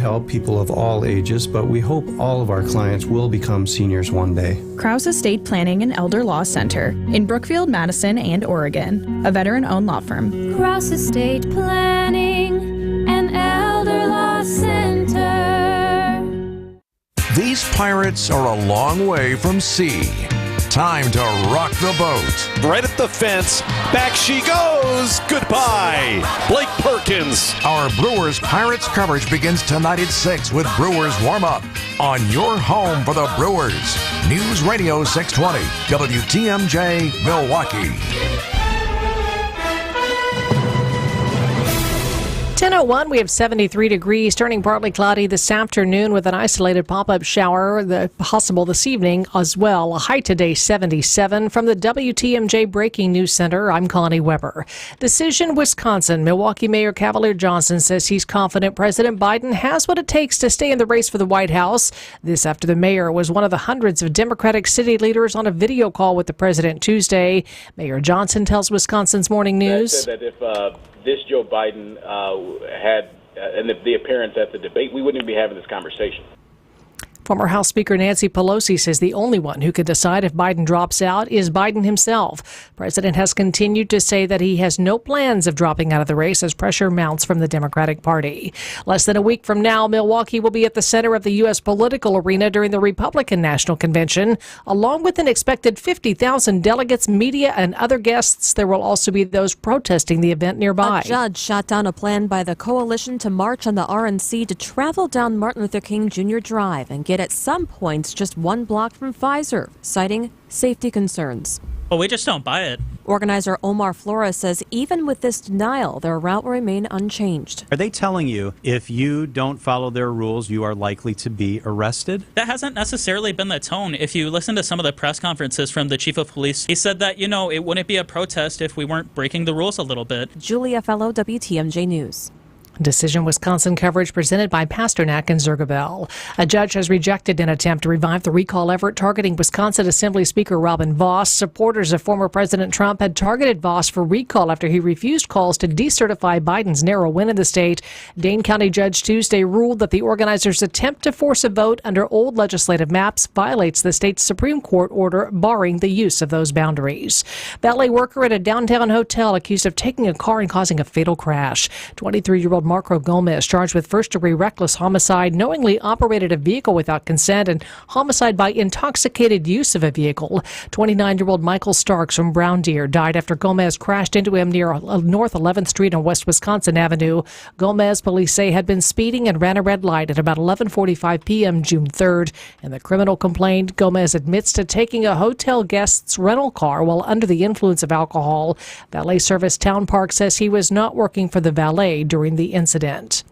help people of all ages, but we hope all of our clients will become seniors one day. Krause Estate Planning and Elder Law Center in Brookfield, Madison, and Oregon, a veteran-owned law firm. Krause Estate Planning and Elder Law Center. These pirates are a long way from sea. Time to rock the boat. Right at the fence. Back she goes. Goodbye, Blake Perkins. Our Brewers Pirates coverage begins tonight at 6 with Brewers Warm-Up on your home for the Brewers. News Radio 620, WTMJ, Milwaukee. 10:01, we have 73 degrees, turning partly cloudy this afternoon with an isolated pop-up shower possible this evening as well. A high today 77. From the WTMJ Breaking News Center, I'm Connie Weber. Decision, Wisconsin. Milwaukee Mayor Cavalier Johnson says he's confident President Biden has what it takes to stay in the race for the White House. This after the mayor was one of the hundreds of Democratic city leaders on a video call with the president Tuesday. Mayor Johnson tells Wisconsin's Morning News that if this Joe Biden had the appearance at the debate, we wouldn't be having this conversation. Former House Speaker Nancy Pelosi says the only one who could decide if Biden drops out is Biden himself. The president has continued to say that he has no plans of dropping out of the race as pressure mounts from the Democratic Party. Less than a week from now, Milwaukee will be at the center of the U.S. political arena during the Republican National Convention. Along with an expected 50,000 delegates, media, and other guests, there will also be those protesting the event nearby. A judge shot down a plan by the coalition to march on the RNC to travel down Martin Luther King Jr. Drive and get at some points just one block from Pfizer, citing safety concerns. Well, we just don't buy it. Organizer Omar Flores says even with this denial, their route will remain unchanged. Are they telling you if you don't follow their rules, you are likely to be arrested? That hasn't necessarily been the tone. If you listen to some of the press conferences from the chief of police, he said that, it wouldn't be a protest if we weren't breaking the rules a little bit. Julia Fellow, WTMJ News. Decision Wisconsin coverage presented by Pasternak and Zergabel. A judge has rejected an attempt to revive the recall effort targeting Wisconsin Assembly Speaker Robin Vos. Supporters of former President Trump had targeted Vos for recall after he refused calls to decertify Biden's narrow win in the state. Dane County Judge Tuesday ruled that the organizers' attempt to force a vote under old legislative maps violates the state's Supreme Court order barring the use of those boundaries. Valet worker at a downtown hotel accused of taking a car and causing a fatal crash. 23-year-old Marco Gomez charged with first-degree reckless homicide, knowingly operated a vehicle without consent, and homicide by intoxicated use of a vehicle. 29-year-old Michael Starks from Brown Deer died after Gomez crashed into him near North 11th Street and West Wisconsin Avenue. Gomez, police say, had been speeding and ran a red light at about 11:45 p.m. June 3rd. In the criminal complaint, Gomez admits to taking a hotel guest's rental car while under the influence of alcohol. Valet Service Town Park says he was not working for the valet during the incident.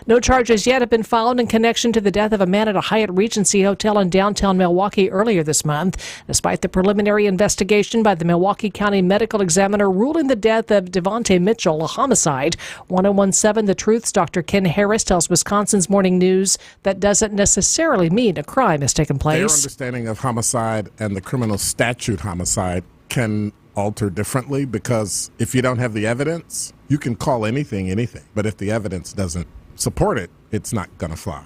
No charges yet have been filed in connection to the death of a man at a Hyatt Regency hotel in downtown Milwaukee earlier this month, despite the preliminary investigation by the Milwaukee County Medical Examiner ruling the death of Devontae Mitchell a homicide. 1017 The Truth's Dr. Ken Harris tells Wisconsin's Morning News that doesn't necessarily mean a crime has taken place. Their understanding of homicide and the criminal statute homicide can alter differently, because if you don't have the evidence, you can call anything. But if the evidence doesn't support it, it's not going to fly.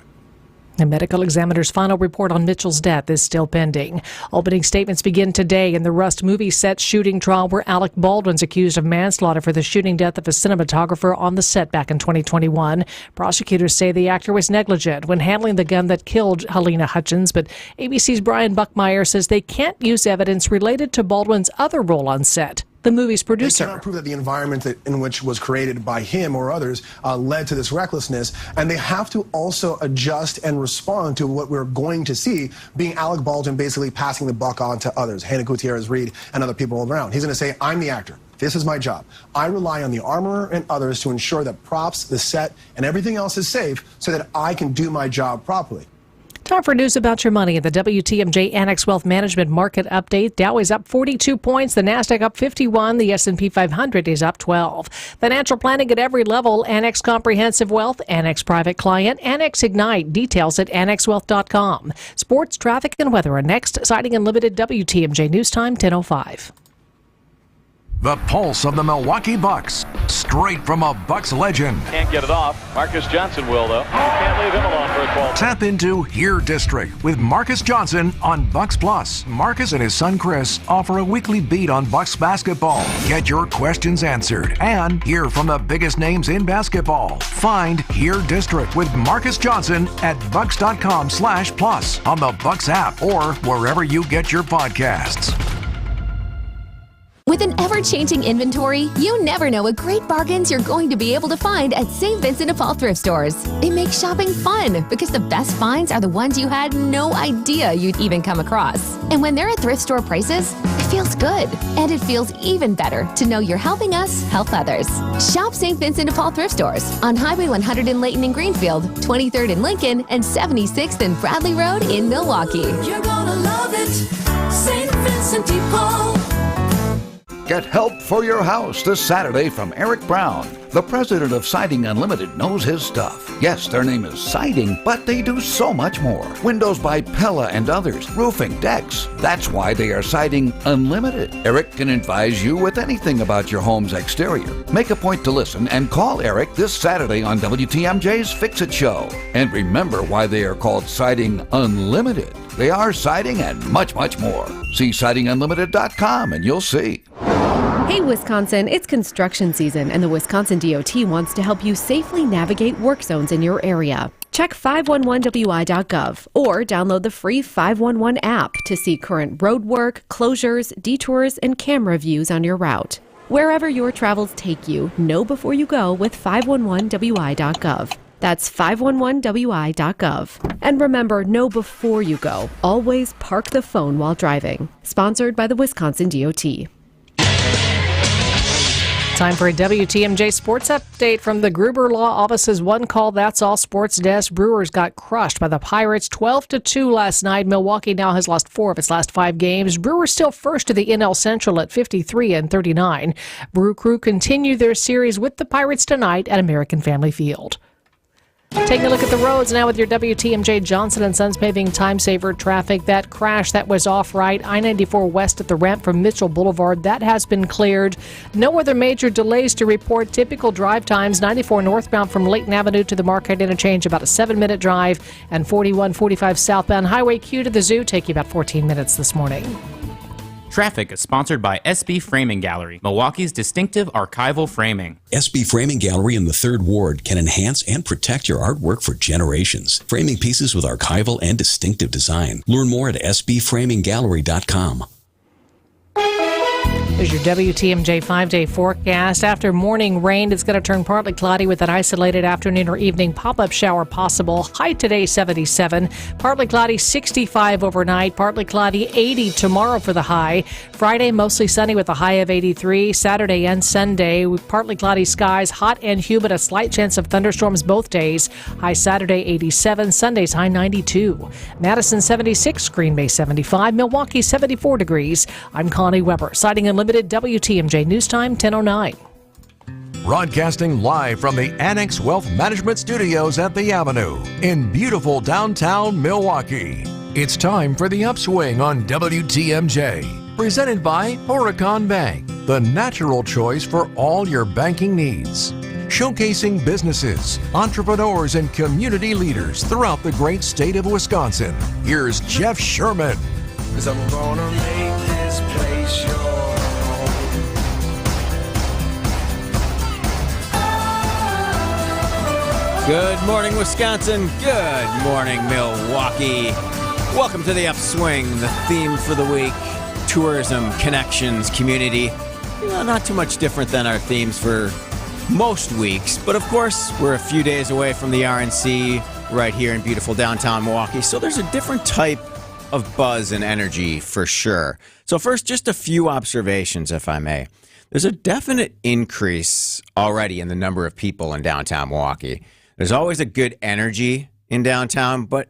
The medical examiner's final report on Mitchell's death is still pending. Opening statements begin today in the Rust movie set shooting trial where Alec Baldwin's accused of manslaughter for the shooting death of a cinematographer on the set back in 2021. Prosecutors say the actor was negligent when handling the gun that killed Helena Hutchins, but ABC's Brian Buckmeyer says they can't use evidence related to Baldwin's other role on set. The movie's producer. They cannot prove that the environment in which was created by him or others led to this recklessness, and they have to also adjust and respond to what we're going to see, being Alec Baldwin basically passing the buck on to others, Hannah Gutierrez-Reed and other people around. He's going to say, I'm the actor. This is my job. I rely on the armorer and others to ensure that props, the set, and everything else is safe so that I can do my job properly. Time for news about your money at the WTMJ Annex Wealth Management Market Update. Dow is up 42 points, the Nasdaq up 51, the S&P 500 is up 12. Financial planning at every level, Annex Comprehensive Wealth, Annex Private Client, Annex Ignite. Details at annexwealth.com. Sports, traffic, and weather are next. Siding Unlimited WTMJ News Time, 10:05. The pulse of the Milwaukee Bucks, straight from a Bucks legend. Can't get it off. Marcus Johnson will, though. Can't leave him alone for a 12. Tap into Here District with Marcus Johnson on Bucks Plus. Marcus and his son Chris offer a weekly beat on Bucks basketball. Get your questions answered and hear from the biggest names in basketball. Find Here District with Marcus Johnson at bucks.com/plus on the Bucks app or wherever you get your podcasts. With an ever-changing inventory, you never know what great bargains you're going to be able to find at St. Vincent de Paul thrift stores. It makes shopping fun because the best finds are the ones you had no idea you'd even come across. And when they're at thrift store prices, it feels good. And it feels even better to know you're helping us help others. Shop St. Vincent de Paul thrift stores on Highway 100 in Layton and Greenfield, 23rd in Lincoln, and 76th and Bradley Road in Milwaukee. You're gonna love it, St. Vincent de Paul. Get help for your house this Saturday from Eric Brown. The president of Siding Unlimited knows his stuff. Yes, their name is Siding, but they do so much more. Windows by Pella and others, roofing, decks. That's why they are Siding Unlimited. Eric can advise you with anything about your home's exterior. Make a point to listen and call Eric this Saturday on WTMJ's Fix It Show. And remember why they are called Siding Unlimited. They are siding and much, much more. See sidingunlimited.com and you'll see. Hey Wisconsin, it's construction season and the Wisconsin DOT wants to help you safely navigate work zones in your area. Check 511wi.gov or download the free 511 app to see current road work, closures, detours, and camera views on your route. Wherever your travels take you, know before you go with 511wi.gov. That's 511wi.gov. And remember, know before you go. Always park the phone while driving. Sponsored by the Wisconsin DOT. Time for a WTMJ sports update from the Gruber Law Office's One Call That's All sports desk. Brewers got crushed by the Pirates 12-2 last night. Milwaukee now has lost 4 of its last 5 games. Brewers still first to the NL Central at 53-39. Brew Crew continue their series with the Pirates tonight at American Family Field. Taking a look at the roads now with your WTMJ Johnson & Sons paving time saver traffic. That crash that was off right, I-94 west at the ramp from Mitchell Boulevard, that has been cleared. No other major delays to report. Typical drive times, 94 northbound from Layton Avenue to the Marquette Interchange, about a 7-minute drive, and 4145 southbound Highway Q to the Zoo take you about 14 minutes this morning. Traffic is sponsored by SB Framing Gallery, Milwaukee's distinctive archival framing. SB Framing Gallery in the 3rd Ward can enhance and protect your artwork for generations. Framing pieces with archival and distinctive design. Learn more at sbframinggallery.com. Here's your WTMJ 5-day forecast. After morning rain, it's going to turn partly cloudy with an isolated afternoon or evening pop-up shower possible. High today, 77. Partly cloudy, 65 overnight. Partly cloudy, 80 tomorrow for the high. Friday, mostly sunny with a high of 83. Saturday and Sunday, with partly cloudy skies, hot and humid, a slight chance of thunderstorms both days. High Saturday, 87. Sunday's high, 92. Madison, 76. Green Bay, 75. Milwaukee, 74 degrees. I'm Connie Weber, Siding Unlimited, WTMJ News Time, 10:09. Broadcasting live from the Annex Wealth Management Studios at the Avenue in beautiful downtown Milwaukee. It's time for the Upswing on WTMJ, presented by Horicon Bank, the natural choice for all your banking needs. Showcasing businesses, entrepreneurs, and community leaders throughout the great state of Wisconsin. Here's Jeff Sherman. 'Cause I'm gonna make this place yours. Good morning, Wisconsin. Good morning, Milwaukee. Welcome to the Upswing, the theme for the week, tourism, connections, community. Not too much different than our themes for most weeks, but of course, we're a few days away from the RNC right here in beautiful downtown Milwaukee, so there's a different type of buzz and energy for sure. So first, just a few observations, if I may. There's a definite increase already in the number of people in downtown Milwaukee. There's always a good energy in downtown, but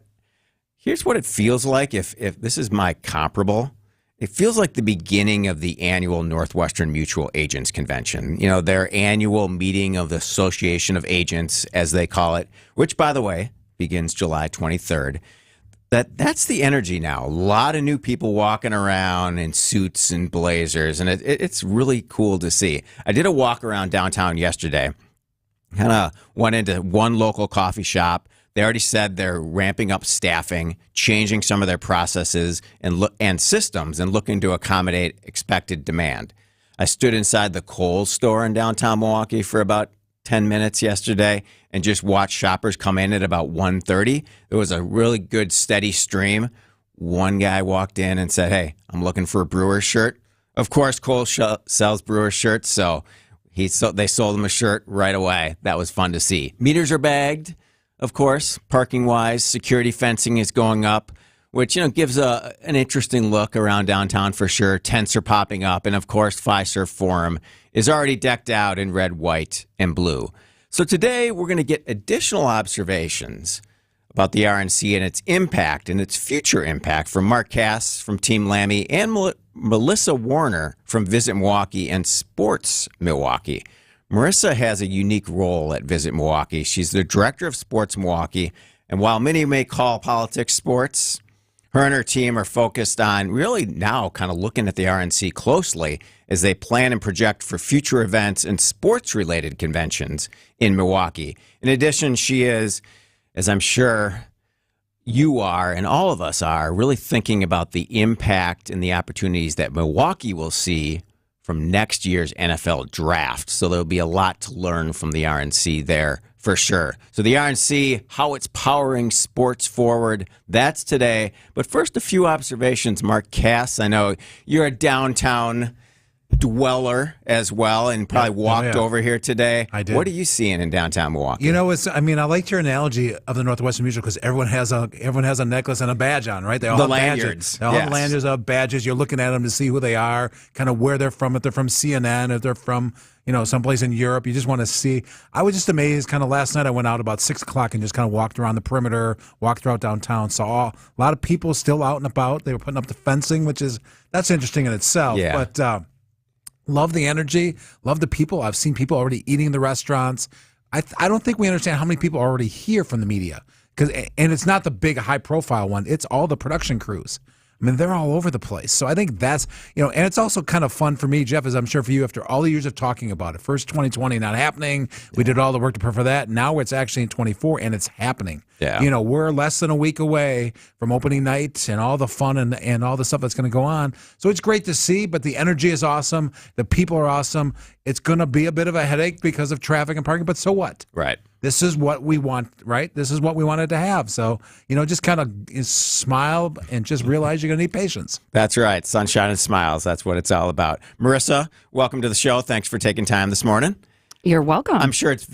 here's what it feels like if this is my comparable. It feels like the beginning of the annual Northwestern Mutual Agents Convention. You know, their annual meeting of the Association of Agents, as they call it, which, by the way, begins July 23rd. That's the energy now. A lot of new people walking around in suits and blazers, and it's really cool to see. I did a walk around downtown yesterday. Kind of went into one local coffee shop. They already said they're ramping up staffing, changing some of their processes and systems, and looking to accommodate expected demand. I stood inside the Kohl's store in downtown Milwaukee for about 10 minutes yesterday and just watched shoppers come in at about 1:30. There was a really good steady stream. One guy walked in and said, "Hey, I'm looking for a Brewers shirt." Of course, Kohl's sells Brewers shirts, so they sold him a shirt right away. That was fun to see. Meters are bagged, of course, parking-wise. Security fencing is going up, which gives an interesting look around downtown for sure. Tents are popping up, and of course, Fiserv Forum is already decked out in red, white, and blue. So today, we're going to get additional observations about the RNC and its impact and its future impact from Mark Cass from Team Lammy and Melissa Warner from Visit Milwaukee and Sports Milwaukee. Marissa has a unique role at Visit Milwaukee. She's the director of Sports Milwaukee, and while many may call politics sports, her and her team are focused on really now kind of looking at the RNC closely as they plan and project for future events and sports-related conventions in Milwaukee. In addition, she is, as I'm sure you are and all of us are, really thinking about the impact and the opportunities that Milwaukee will see from next year's NFL draft. So there'll be a lot to learn from the RNC there for sure. So the RNC, how it's powering sports forward, that's today. But first, a few observations. Mark Cass, I know you're a downtown dweller as well and probably walked over here today. I did. What are you seeing in downtown Milwaukee? I liked your analogy of the Northwestern Mutual because everyone has a necklace and a badge on, right? They all have lanyards. Badges. They all have lanyards, have badges. You're looking at them to see who they are, kind of where they're from. If they're from CNN, if they're from someplace in Europe, you just want to see. I was just amazed. Kind of last night, I went out about 6 o'clock and just kind of walked around the perimeter, walked throughout downtown. Saw a lot of people still out and about. They were putting up the fencing, that's interesting in itself. Yeah. But love the energy, love the people. I've seen people already eating in the restaurants. I don't think we understand how many people are already here from the media. And it's not the big high-profile one. It's all the production crews. I mean, they're all over the place. So I think that's, and it's also kind of fun for me, Jeff, as I'm sure for you, after all the years of talking about it. First 2020 not happening. We did all the work to prepare for that. Now it's actually in 24, and it's happening. Yeah. We're less than a week away from opening night and all the fun and all the stuff that's going to go on. So it's great to see, but the energy is awesome. The people are awesome. It's going to be a bit of a headache because of traffic and parking, but so what? Right. This is what we want, right? This is what we wanted to have. So, just kind of smile and just realize you're going to need patience. That's right. Sunshine and smiles. That's what it's all about. Marissa, welcome to the show. Thanks for taking time this morning. You're welcome. I'm sure it's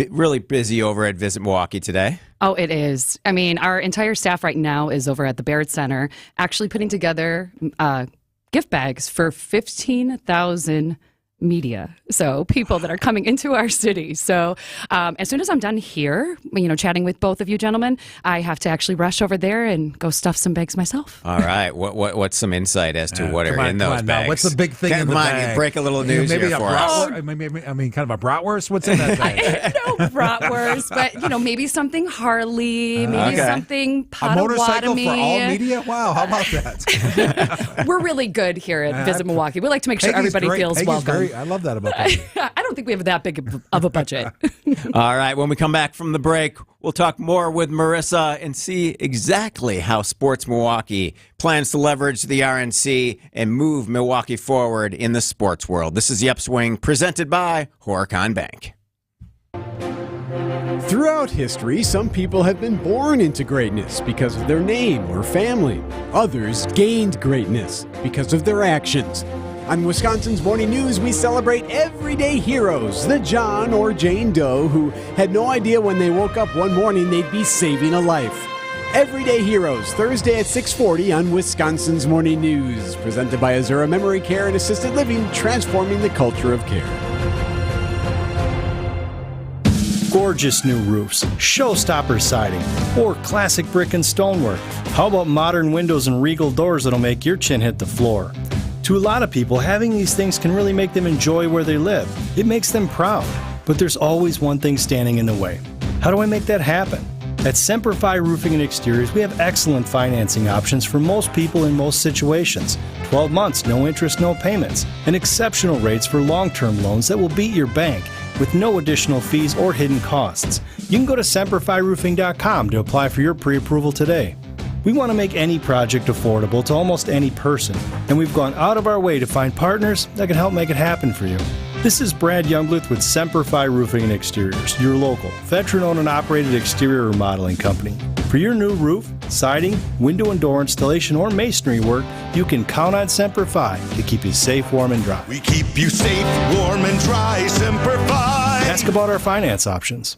really busy over at Visit Milwaukee today. Oh, it is. I mean, our entire staff right now is over at the Barrett Center actually putting together gift bags for 15,000 media, so people that are coming into our city. So as soon as I'm done here, chatting with both of you gentlemen, I have to actually rush over there and go stuff some bags myself. All right. What's some insight as to what are in those bags? Now. What's the big thing in the bag? Break a little news maybe here for us. Maybe kind of a bratwurst? What's in that bag? No bratwurst, but maybe something Harley, maybe something Potawatomi. A motorcycle for all media? Wow, how about that? We're really good here at Visit Milwaukee. We like to make sure everybody feels welcome. I love that about Peggy. I don't think we have that big of a budget. All right. When we come back from the break, we'll talk more with Marissa and see exactly how Sports Milwaukee plans to leverage the RNC and move Milwaukee forward in the sports world. This is the Upswing presented by Horicon Bank. Throughout history, some people have been born into greatness because of their name or family. Others gained greatness because of their actions. On Wisconsin's Morning News, we celebrate everyday heroes, the John or Jane Doe who had no idea when they woke up one morning they'd be saving a life. Everyday Heroes, Thursday at 6:40 on Wisconsin's Morning News, presented by Azura Memory Care and Assisted Living, transforming the culture of care. Gorgeous new roofs, showstopper siding, or classic brick and stonework. How about modern windows and regal doors that'll make your chin hit the floor? To a lot of people, having these things can really make them enjoy where they live. It makes them proud. But there's always one thing standing in the way. How do I make that happen? At Semperfi Roofing and Exteriors, we have excellent financing options for most people in most situations. 12 months, no interest, no payments, and exceptional rates for long-term loans that will beat your bank with no additional fees or hidden costs. You can go to SemperfiRoofing.com to apply for your pre-approval today. We want to make any project affordable to almost any person, and we've gone out of our way to find partners that can help make it happen for you. This is Brad Younglith with Semperfi Roofing and Exteriors, your local, veteran-owned and operated exterior remodeling company. For your new roof, siding, window and door installation, or masonry work, you can count on Semperfi to keep you safe, warm, and dry. We keep you safe, warm, and dry, Semperfi. Ask about our finance options.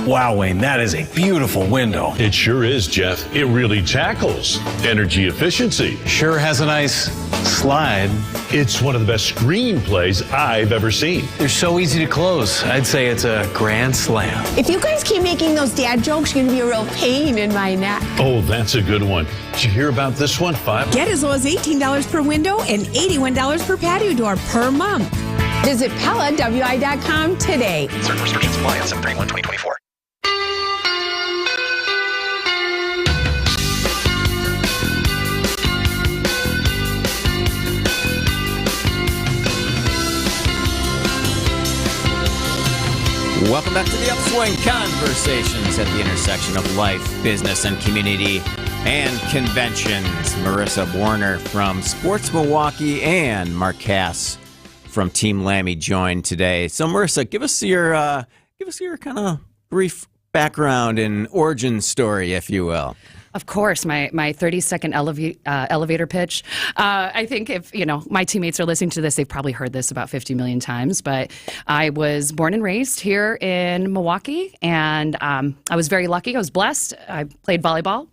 Wow, Wayne, that is a beautiful window. It sure is, Jeff. It really tackles energy efficiency. Sure has a nice slide. It's one of the best screenplays I've ever seen. They're so easy to close. I'd say it's a grand slam. If you guys keep making those dad jokes, you're going to be a real pain in my neck. Oh, that's a good one. Did you hear about this one? Get as low as $18 per window and $81 per patio door per month. Visit PellaWI.com today. Certain restrictions apply on 7/31/2024. Welcome back to the Upswing, conversations at the intersection of life, business, and community and conventions. Marissa Warner from Sports Milwaukee and Mark Cass from Team Lammy joined today. So, Marissa, give us your kind of brief background and origin story, if you will. Of course, my 30-second elevator pitch. I think if my teammates are listening to this, they've probably heard this about 50 million times. But I was born and raised here in Milwaukee, and I was very lucky. I was blessed. I played volleyball,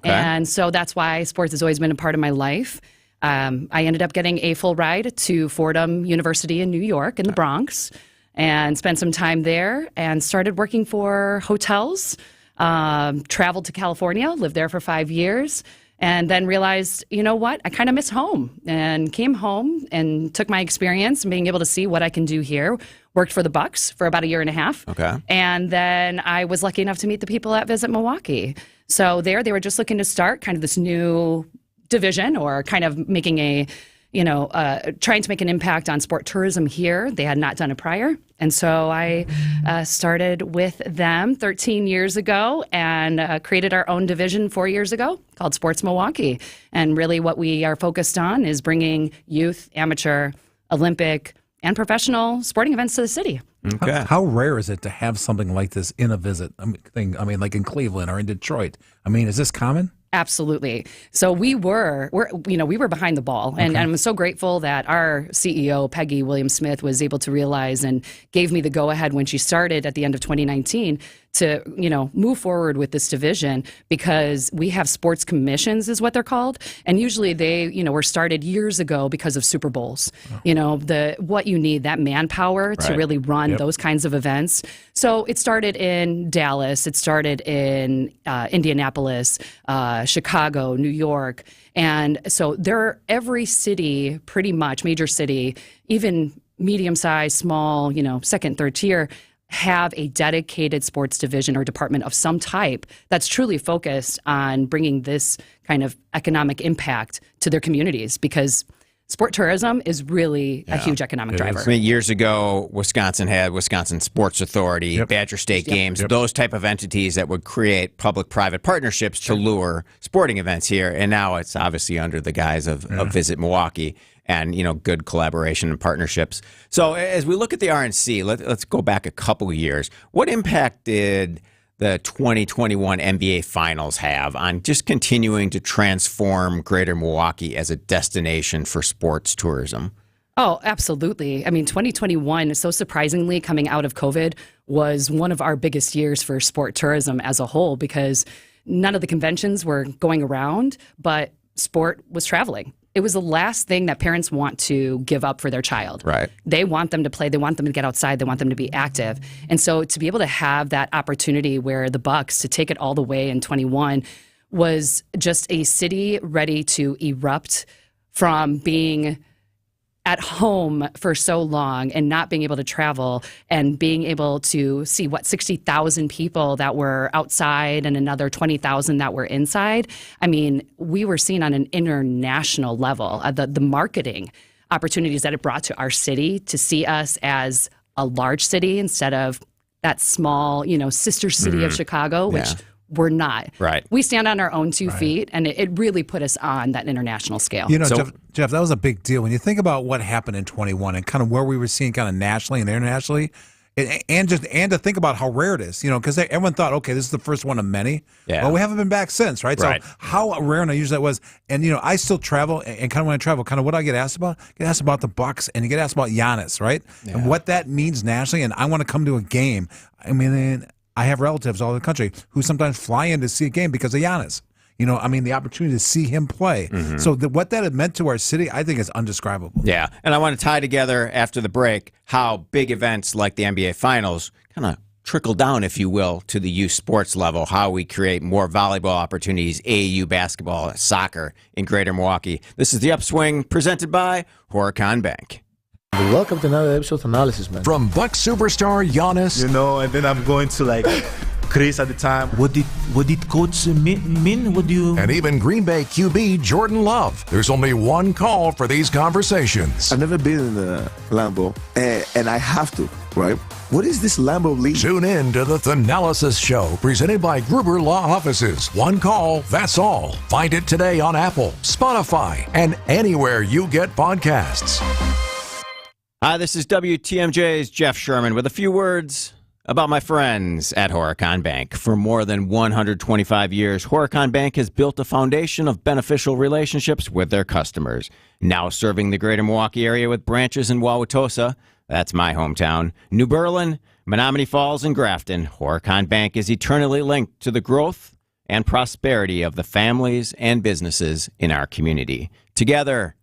and so that's why sports has always been a part of my life. I ended up getting a full ride to Fordham University in New York in the Bronx, and spent some time there, and started working for hotels. Traveled to California, lived there for 5 years, and then realized, you know what, I kind of miss home, and came home and took my experience and being able to see what I can do here. Worked for the Bucks for about a year and a half. Okay. And then I was lucky enough to meet the people at Visit Milwaukee. So they were just looking to start kind of this new division, or kind of making trying to make an impact on sport tourism here. They had not done it prior. And so I started with them 13 years ago and created our own division 4 years ago called Sports Milwaukee. And really what we are focused on is bringing youth, amateur, Olympic, and professional sporting events to the city. Okay. How rare is it to have something like this in a visit? Like in Cleveland or in Detroit. Is this common? Absolutely. So we were behind the ball, and I'm so grateful that our CEO, Peggy Williams-Smith, was able to realize and gave me the go-ahead when she started at the end of 2019 to, move forward with this division, because we have sports commissions is what they're called. And usually they, were started years ago because of Super Bowls, what you need, that manpower to really run those kinds of events. So it started in Dallas, it started in Indianapolis, Chicago, New York. And so every city, pretty much major city, even medium-sized, small, second, third tier, have a dedicated sports division or department of some type that's truly focused on bringing this kind of economic impact to their communities, because sport tourism is really a huge economic driver. Years ago, Wisconsin had Wisconsin Sports Authority, Badger State Games, those type of entities that would create public-private partnerships to lure sporting events here. And now it's obviously under the guise of Visit Milwaukee and, good collaboration and partnerships. So as we look at the RNC, let's go back a couple of years. What impact did the 2021 NBA Finals have on just continuing to transform Greater Milwaukee as a destination for sports tourism? Oh, absolutely. 2021, so surprisingly, coming out of COVID, was one of our biggest years for sport tourism as a whole, because none of the conventions were going around, but sport was traveling. It was the last thing that parents want to give up for their child. Right. They want them to play. They want them to get outside. They want them to be active. And so to be able to have that opportunity where the Bucks, to take it all the way in 21, was just a city ready to erupt from being at home for so long and not being able to travel and being able to see 60,000 people that were outside and another 20,000 that were inside. I mean, we were seen on an international level. The marketing opportunities that it brought to our city to see us as a large city instead of that small, sister city of Chicago, which we're not. Right. We stand on our own 2 feet, and it really put us on that international scale. Jeff, that was a big deal. When you think about what happened in 21 and kind of where we were seeing kind of nationally and internationally, and to think about how rare it is, because everyone thought, okay, this is the first one of many. Yeah. Well, we haven't been back since, right? Right. So how rare and unusual that was. And, I still travel, and kind of when I travel, kind of what I get asked about? I get asked about the Bucks, and you get asked about Giannis, right? Yeah. And what that means nationally, and I want to come to a game. I mean, I have relatives all over the country who sometimes fly in to see a game because of Giannis. The opportunity to see him play. Mm-hmm. So what that had meant to our city, I think is undescribable. Yeah, and I want to tie together after the break how big events like the NBA Finals kind of trickle down, if you will, to the youth sports level, how we create more volleyball opportunities, AAU basketball, soccer in Greater Milwaukee. This is the Upswing presented by Horicon Bank. Welcome to another episode of Analysis, man. From Bucks superstar Giannis. And then I'm going to Chris at the time. What did coach mean? What do you... And even Green Bay QB Jordan Love. There's only one call for these conversations. I've never been in the Lambeau, and I have to, right? What is this Lambeau League? Tune in to the Thanalysis Show, presented by Gruber Law Offices. One call, that's all. Find it today on Apple, Spotify, and anywhere you get podcasts. Hi, this is WTMJ's Jeff Sherman with a few words about my friends at Horicon Bank. For more than 125 years, Horicon Bank has built a foundation of beneficial relationships with their customers. Now serving the greater Milwaukee area with branches in Wauwatosa, that's my hometown, New Berlin, Menominee Falls, and Grafton, Horicon Bank is eternally linked to the growth and prosperity of the families and businesses in our community. Together,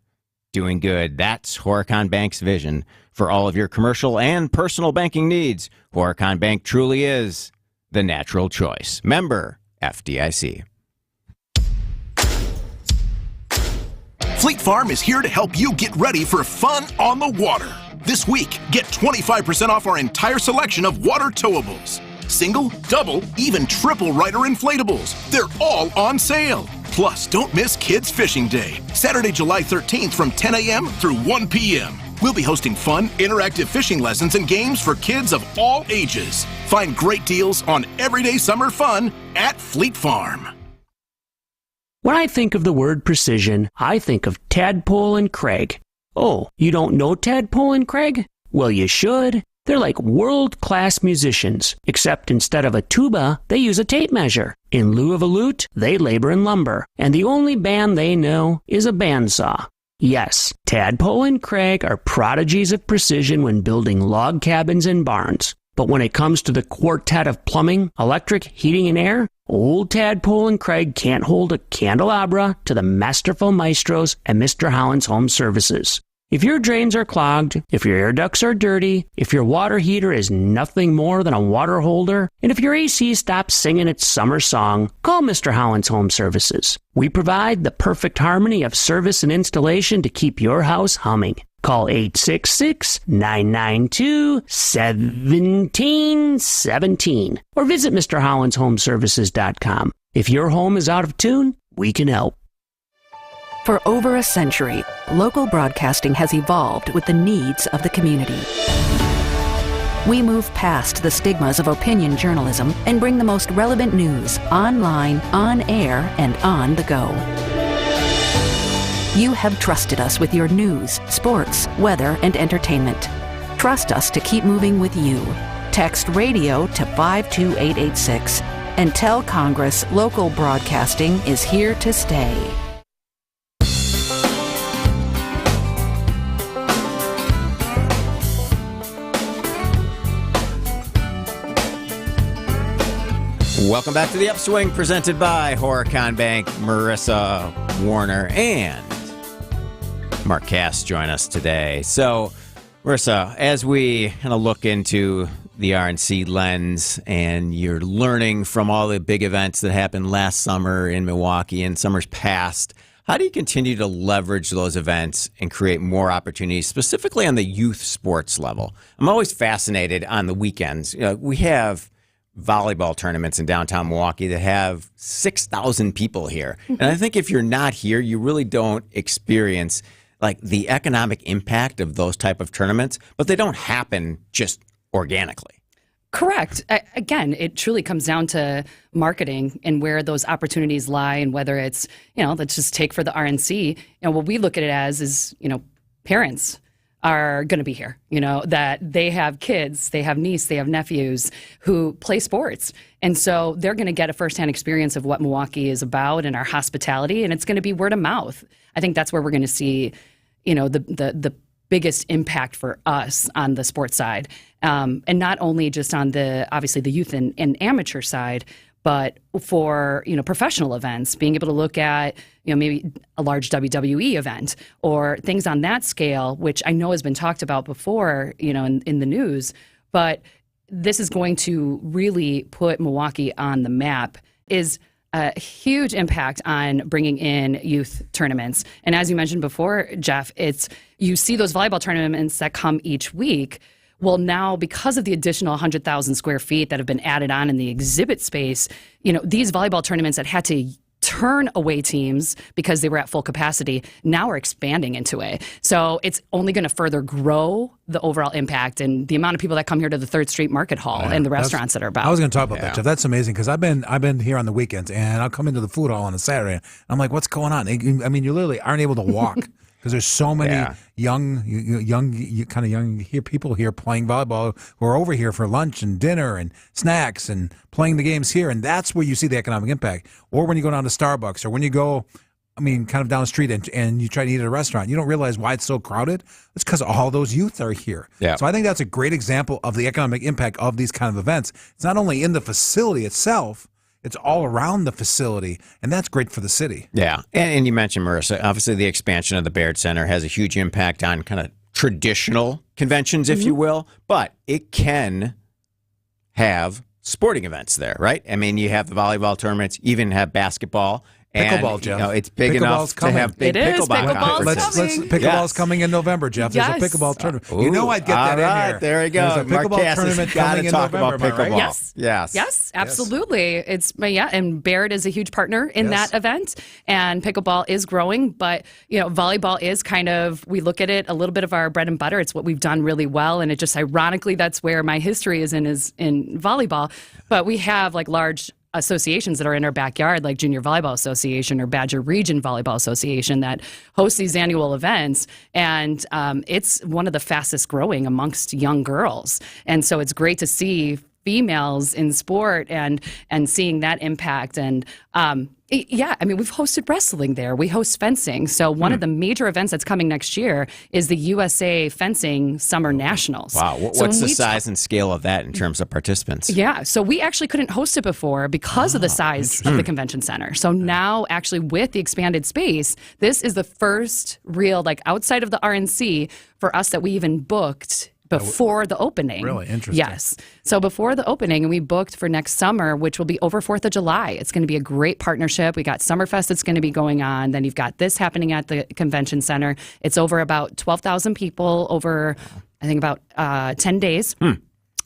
doing good. That's Horicon Bank's vision for all of your commercial and personal banking needs. Horicon Bank truly is the natural choice. Member FDIC. Fleet Farm is here to help you get ready for fun on the water. This week, get 25% off our entire selection of water towables. Single, double, even triple rider inflatables. They're all on sale. Plus, don't miss Kids Fishing Day, Saturday, July 13th from 10 a.m. through 1 p.m. We'll be hosting fun, interactive fishing lessons and games for kids of all ages. Find great deals on everyday summer fun at Fleet Farm. When I think of the word precision, I think of Tadpole and Craig. Oh, you don't know Tadpole and Craig? Well, you should. They're like world-class musicians, except instead of a tuba, they use a tape measure. In lieu of a lute, they labor in lumber, and the only band they know is a bandsaw. Yes, Tadpole and Craig are prodigies of precision when building log cabins and barns. But when it comes to the quartet of plumbing, electric, heating, and air, old Tadpole and Craig can't hold a candelabra to the masterful maestros at Mr. Holland's Home Services. If your drains are clogged, if your air ducts are dirty, if your water heater is nothing more than a water holder, and if your AC stops singing its summer song, call Mr. Holland's Home Services. We provide the perfect harmony of service and installation to keep your house humming. Call 866-992-1717 or visit MrHollandsHomeservices.com. If your home is out of tune, we can help. For over a century, local broadcasting has evolved with the needs of the community. We move past the stigmas of opinion journalism and bring the most relevant news online, on air, and on the go. You have trusted us with your news, sports, weather, and entertainment. Trust us to keep moving with you. Text radio to 52886 and tell Congress local broadcasting is here to stay. Welcome back to the Upswing, presented by Horicon Bank. Marissa Warner and Mark Cass join us today. So, Marissa, as we kind of look into the RNC lens and you're learning from all the big events that happened last summer in Milwaukee and summers past, How do you continue to leverage those events and create more opportunities, specifically on the youth sports level? I'm always fascinated on the weekends. We have volleyball tournaments in downtown Milwaukee that have 6,000 people here. And I think if you're not here, you really don't experience like the economic impact of those type of tournaments, but they don't happen just organically. Correct. Again, it truly comes down to marketing and where those opportunities lie, and whether it's, let's just take for the RNC, what we look at it as is, parents are going to be here, that they have kids, they have nieces, they have nephews who play sports. And so they're going to get a firsthand experience of what Milwaukee is about and our hospitality, and it's going to be word of mouth. I think that's where we're going to see, the biggest impact for us on the sports side. And not only just on obviously the youth and amateur side, but for, professional events, being able to look at, maybe a large WWE event or things on that scale, which I know has been talked about before, in the news, but this is going to really put Milwaukee on the map, is a huge impact on bringing in youth tournaments. And as you mentioned before, Jeff, you see those volleyball tournaments that come each week. Well, now because of the additional 100,000 square feet that have been added on in the exhibit space, these volleyball tournaments that had to turn away teams because they were at full capacity now are expanding into it. So it's only going to further grow the overall impact and the amount of people that come here to the 3rd Street Market Hall and the restaurants that are about. I was going to talk about that, Jeff. That's amazing because I've been here on the weekends and I'll come into the food hall on a Saturday. And I'm like, what's going on? I mean, you literally aren't able to walk. Because there's so many young people here playing volleyball who are over here for lunch and dinner and snacks and playing the games here. And that's where you see the economic impact. Or when you go down to Starbucks or when you go, kind of down the street and you try to eat at a restaurant, you don't realize why it's so crowded. It's because all those youth are here. Yeah. So I think that's a great example of the economic impact of these kind of events. It's not only in the facility itself, it's all around the facility, and that's great for the city. Yeah, and you mentioned, Marissa, obviously the expansion of the Baird Center has a huge impact on kind of traditional conventions, if you will, but it can have sporting events there, right? I mean, you have the volleyball tournaments, even have basketball. Pickleball, Jeff. It's big enough to have big pickleball conferences. Pickleball's coming in November, Jeff. There's a pickleball tournament. I'd get that in here. There you go. There's a pickleball tournament coming in November. Pickleball. Right? Yes, absolutely. And Baird is a huge partner in that event, and pickleball is growing. But volleyball is kind of, we look at it a little bit of our bread and butter. It's what we've done really well, and it just ironically that's where my history is in volleyball. But we have like large associations that are in our backyard, like Junior Volleyball Association or Badger Region Volleyball Association, that host these annual events. And it's one of the fastest growing amongst young girls. And so it's great to see females in sport and seeing that impact. And we've hosted wrestling there. We host fencing. So one of the major events that's coming next year is the USA Fencing Summer Nationals. Wow. What's the size and scale of that in terms of participants? Yeah. So we actually couldn't host it before because of the size of the convention center. So now actually with the expanded space, this is the first real, outside of the RNC for us that we even booked before the opening. Really interesting. Yes. So before the opening, and we booked for next summer, which will be over 4th of July. It's going to be a great partnership. We got Summerfest that's going to be going on. Then you've got this happening at the convention center. It's over about 12,000 people over, I think, about 10 days.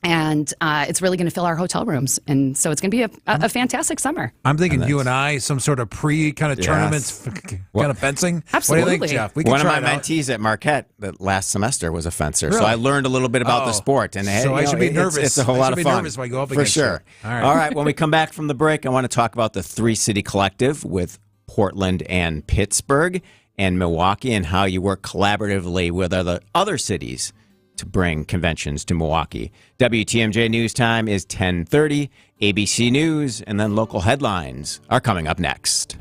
And it's really going to fill our hotel rooms. And so it's going to be a fantastic summer. I'm thinking you and I, some sort of kind of tournaments, kind of fencing. Absolutely. What do you think, Jeff? One of my mentees at Marquette last semester was a fencer. Really? So I learned a little bit about the sport. And I should be nervous. It's a whole lot of fun. Nervous when I go up against For sure. You. All right. When we come back from the break, I want to talk about the 3-city collective with Portland and Pittsburgh and Milwaukee and how you work collaboratively with other cities to bring conventions to Milwaukee. WTMJ News Time is 10:30. ABC News and then local headlines are coming up next.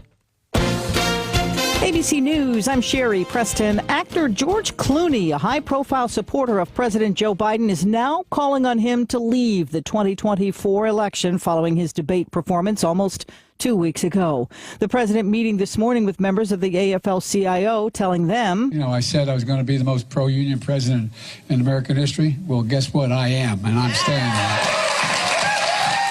ABC News, I'm Sherry Preston. Actor George Clooney, a high-profile supporter of President Joe Biden, is now calling on him to leave the 2024 election following his debate performance almost 2 weeks ago. The president meeting this morning with members of the AFL-CIO, telling them, I said I was going to be the most pro-union president in American history. Well, guess what? I am, and I'm staying there.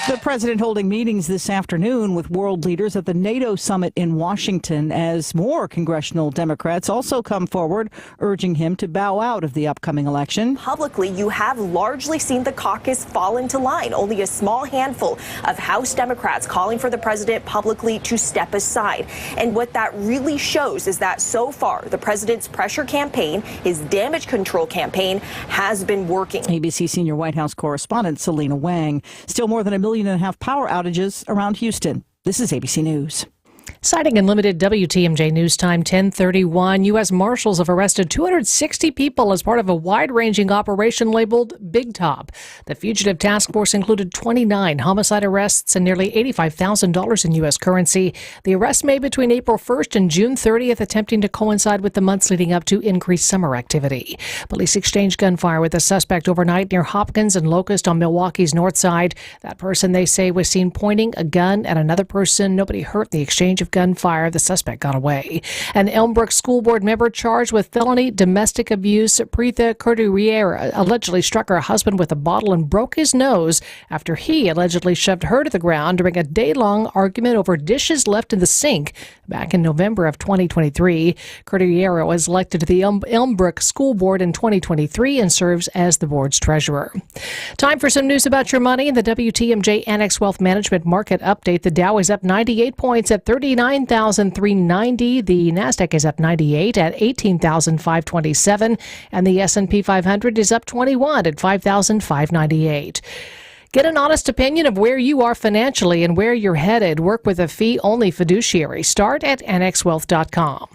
The president holding meetings this afternoon with world leaders at the NATO summit in Washington as more congressional Democrats also come forward, urging him to bow out of the upcoming election. Publicly, you have largely seen the caucus fall into line. Only a small handful of House Democrats calling for the president publicly to step aside. And what that really shows is that so far, the president's pressure campaign, his damage control campaign, has been working. ABC senior White House correspondent Selena Wang. Still more than 1.5 million power outages around Houston. This is ABC News. Citing Unlimited WTMJ News Time 10:31, U.S. Marshals have arrested 260 people as part of a wide-ranging operation labeled Big Top. The fugitive task force included 29 homicide arrests and nearly $85,000 in U.S. currency. The arrests made between April 1st and June 30th, attempting to coincide with the months leading up to increased summer activity. Police exchanged gunfire with a suspect overnight near Hopkins and Locust on Milwaukee's north side. That person, they say, was seen pointing a gun at another person. Nobody hurt in the exchange of gunfire. The suspect got away. An Elmbrook school board member charged with felony domestic abuse, Preetha Corderiera, allegedly struck her husband with a bottle and broke his nose after he allegedly shoved her to the ground during a day-long argument over dishes left in the sink back in November of 2023. Corderiera was elected to the Elmbrook school board in 2023 and serves as the board's treasurer. Time for some news about your money in the WTMJ Annex Wealth Management Market Update. The Dow is up 98 points at 39,390. The Nasdaq is up 98 at 18,527, and the S&P 500 is up 21 at 5,598. Get an honest opinion of where you are financially and where you're headed. Work with a fee-only fiduciary. Start at annexwealth.com.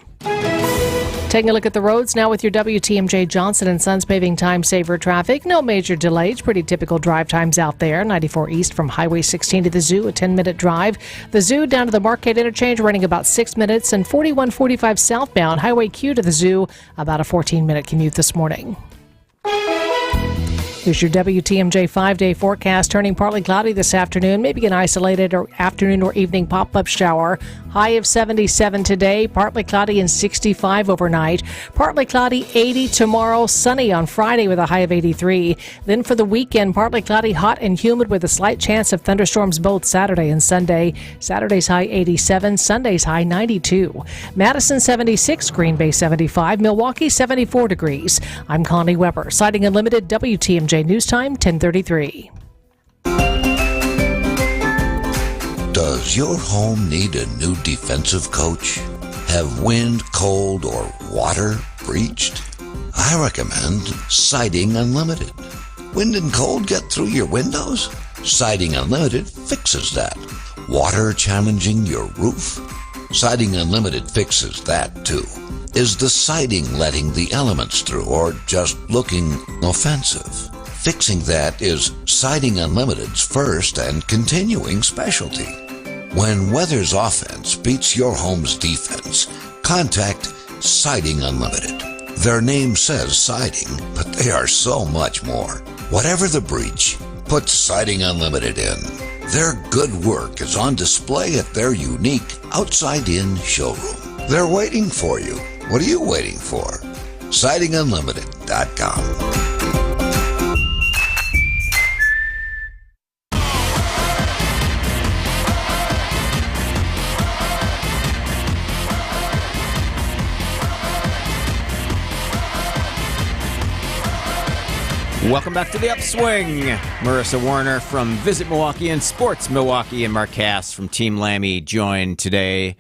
Taking a look at the roads now with your WTMJ Johnson & Sons paving time saver traffic. No major delays. Pretty typical drive times out there. 94 east from Highway 16 to the Zoo, a 10-minute drive. The Zoo down to the Marquette Interchange running about 6 minutes. And 4145 southbound Highway Q to the Zoo, about a 14-minute commute this morning. Here's your WTMJ 5-day forecast. Turning partly cloudy this afternoon. Maybe an isolated or afternoon or evening pop-up shower. High of 77 today. Partly cloudy and 65 overnight. Partly cloudy 80 tomorrow. Sunny on Friday with a high of 83. Then for the weekend, partly cloudy, hot and humid with a slight chance of thunderstorms both Saturday and Sunday. Saturday's high 87. Sunday's high 92. Madison 76. Green Bay 75. Milwaukee 74 degrees. I'm Connie Weber. Citing Unlimited WTMJ News Time 10:33. Does your home need a new defensive coach? Have wind, cold, or water breached? I recommend Siding Unlimited. Wind and cold get through your windows? Siding Unlimited fixes that. Water challenging your roof? Siding Unlimited fixes that too. Is the siding letting the elements through or just looking offensive? Fixing that is Siding Unlimited's first and continuing specialty. When weather's offense beats your home's defense, contact Siding Unlimited. Their name says siding, but they are so much more. Whatever the breach, put Siding Unlimited in. Their good work is on display at their unique outside-in showroom. They're waiting for you. What are you waiting for? SidingUnlimited.com. Welcome back to the Upswing. Marissa Warner from Visit Milwaukee and Sports Milwaukee, and Mark Cass from Team Lammy joined today,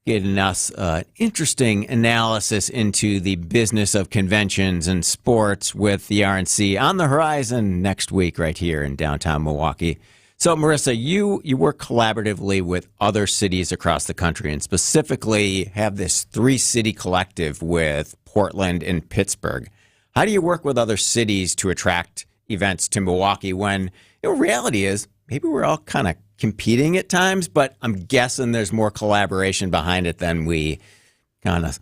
getting us an interesting analysis into the business of conventions and sports with the RNC on the horizon next week right here in downtown Milwaukee. So, Marissa, you work collaboratively with other cities across the country and specifically have this 3-city collective with Portland and Pittsburgh. How do you work with other cities to attract events to Milwaukee when reality is maybe we're all kind of competing at times, but I'm guessing there's more collaboration behind it than we kind of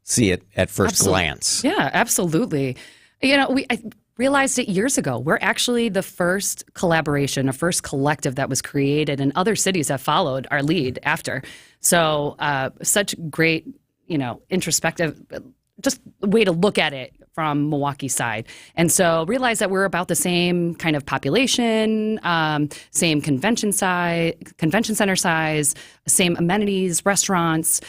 see it at first glance. Yeah, absolutely. I realized it years ago. We're actually the first collaboration, a first collective that was created, and other cities have followed our lead after. So such great, introspective, just way to look at it from Milwaukee side. And so realized that we're about the same kind of population, same convention center size, same amenities, restaurants,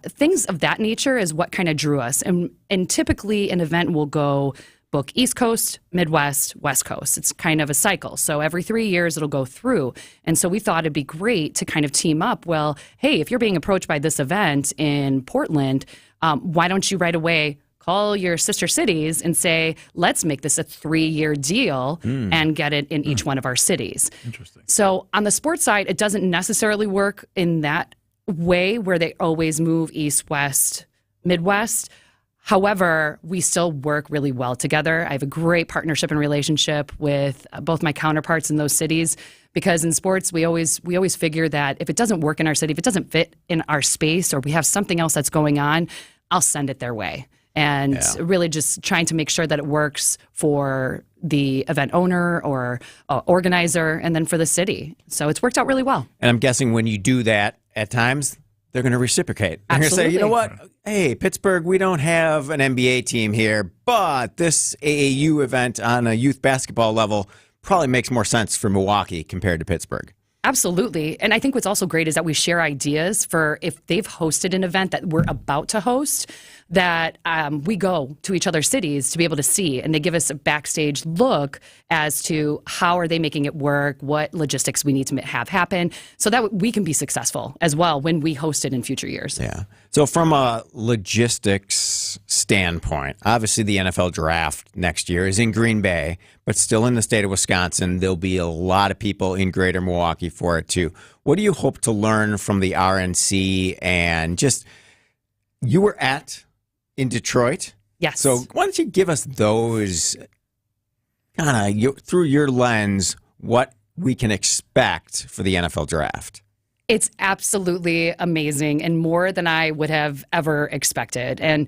things of that nature is what kind of drew us. And typically an event will go book East Coast, Midwest, West Coast. It's kind of a cycle. So every 3 years it'll go through. And so we thought it'd be great to kind of team up. Well, hey, if you're being approached by this event in Portland, why don't you right away call your sister cities and say, let's make this a 3-year deal and get it in each one of our cities. Interesting. So on the sports side, it doesn't necessarily work in that way where they always move East, West, Midwest. However, we still work really well together. I have a great partnership and relationship with both my counterparts in those cities because in sports, we always figure that if it doesn't work in our city, if it doesn't fit in our space or we have something else that's going on, I'll send it their way. And really just trying to make sure that it works for the event owner or organizer and then for the city. So it's worked out really well. And I'm guessing when you do that, at times, they're going to reciprocate. They're going to say, you know what? Hey, Pittsburgh, we don't have an NBA team here, but this AAU event on a youth basketball level probably makes more sense for Milwaukee compared to Pittsburgh. Absolutely. And I think what's also great is that we share ideas for if they've hosted an event that we're about to host, that we go to each other's cities to be able to see. And they give us a backstage look as to how are they making it work, what logistics we need to have happen so that we can be successful as well when we host it in future years. Yeah. So from a logistics standpoint, obviously the NFL draft next year is in Green Bay, but still in the state of Wisconsin. There'll be a lot of people in greater Milwaukee for it too. What do you hope to learn from the RNC and just, you were in Detroit? Yes. So why don't you give us those, kind of through your lens, what we can expect for the NFL draft? It's absolutely amazing and more than I would have ever expected. And,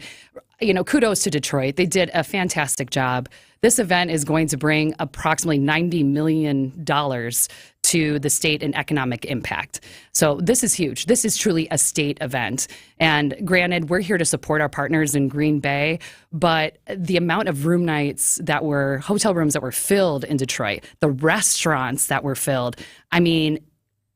you know, kudos to Detroit. They did a fantastic job. This event is going to bring approximately $90 million to the state in economic impact. So this is huge. This is truly a state event. And granted, we're here to support our partners in Green Bay, but the amount of hotel rooms that were filled in Detroit, the restaurants that were filled, I mean,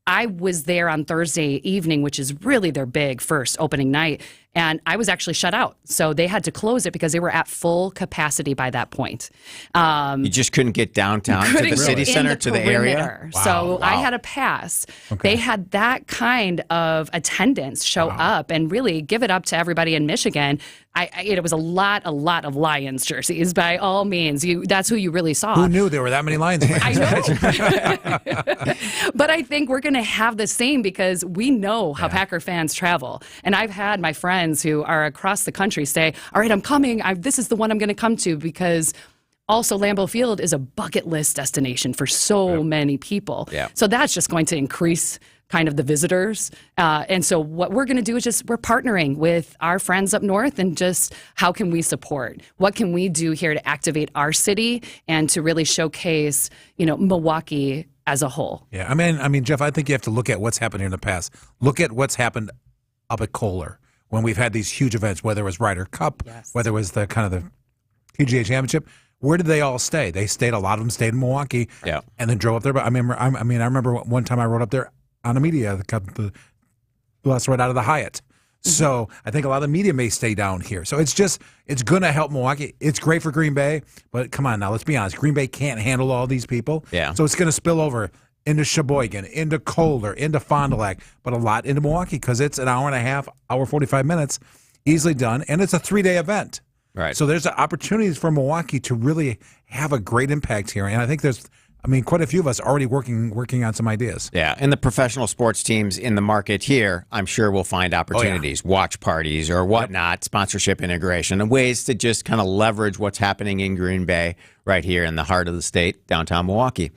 I was there on Thursday evening, which is really their big first opening night, and I was actually shut out. So they had to close it because they were at full capacity by that point. You just couldn't get downtown to the city center, to the area? Wow. So I had a pass. Okay. They had that kind of attendance show up and really give it up to everybody in Michigan. It was a lot of Lions jerseys by all means. That's who you really saw. Who knew there were that many Lions fans? I know. But I think we're going to have the same because we know how Packer fans travel. And I've had my friends who are across the country say, all right, I'm coming. This is the one I'm going to come to because also Lambeau Field is a bucket list destination for so many people. Yeah. So that's just going to increase kind of the visitors. And so what we're going to do is we're partnering with our friends up north and just how can we support? What can we do here to activate our city and to really showcase, Milwaukee as a whole? Yeah, I mean, Jeff, I think you have to look at what's happened in the past. Look at what's happened up at Kohler when we've had these huge events, whether it was Ryder Cup, whether it was the kind of the PGA Championship. Where did they all stay? A lot of them stayed in Milwaukee, and then drove up there. But I remember one time I rode up there on a media, the bus right out of the Hyatt. Mm-hmm. So I think a lot of the media may stay down here. So it's going to help Milwaukee. It's great for Green Bay, but come on now, let's be honest. Green Bay can't handle all these people. Yeah. So it's going to spill over into Sheboygan, into Kohler, into Fond du Lac, but a lot into Milwaukee because it's an hour and a half, hour 45 minutes, easily done, and it's a 3-day event. Right. So there's opportunities for Milwaukee to really have a great impact here, and I think quite a few of us already working on some ideas. Yeah, and the professional sports teams in the market here, I'm sure will find opportunities, watch parties or whatnot, sponsorship integration, and ways to just kind of leverage what's happening in Green Bay right here in the heart of the state, downtown Milwaukee.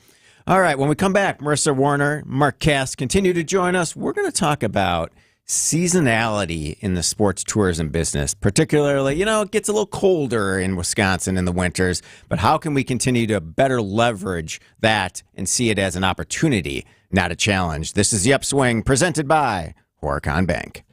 All right, when we come back, Marissa Warner, Mark Cass continue to join us. We're going to talk about seasonality in the sports tourism business, particularly, it gets a little colder in Wisconsin in the winters, but how can we continue to better leverage that and see it as an opportunity, not a challenge? This is The Upswing, presented by Horicon Bank.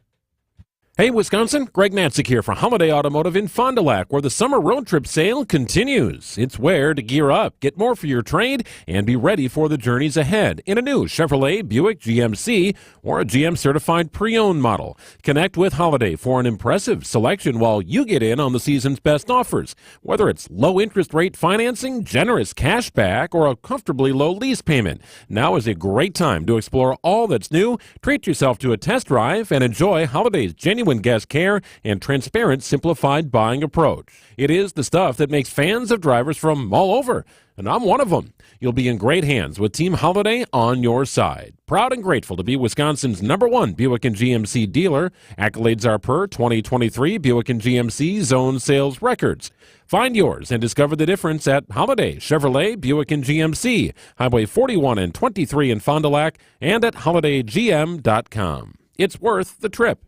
Hey, Wisconsin, Greg Matzik here for Holiday Automotive in Fond du Lac, where the summer road trip sale continues. It's where to gear up, get more for your trade, and be ready for the journeys ahead in a new Chevrolet, Buick, GMC, or a GM-certified pre-owned model. Connect with Holiday for an impressive selection while you get in on the season's best offers. Whether it's low interest rate financing, generous cash back, or a comfortably low lease payment, now is a great time to explore all that's new, treat yourself to a test drive, and enjoy Holiday's genuine guest care and transparent, simplified buying approach. It is the stuff that makes fans of drivers from all over, and I'm one of them. You'll be in great hands with Team Holiday on your side. Proud and grateful to be Wisconsin's #1 Buick and GMC dealer. Accolades are per 2023 Buick and GMC Zone Sales Records. Find yours and discover the difference at Holiday Chevrolet, Buick and GMC, Highway 41 and 23 in Fond du Lac, and at holidaygm.com. It's worth the trip.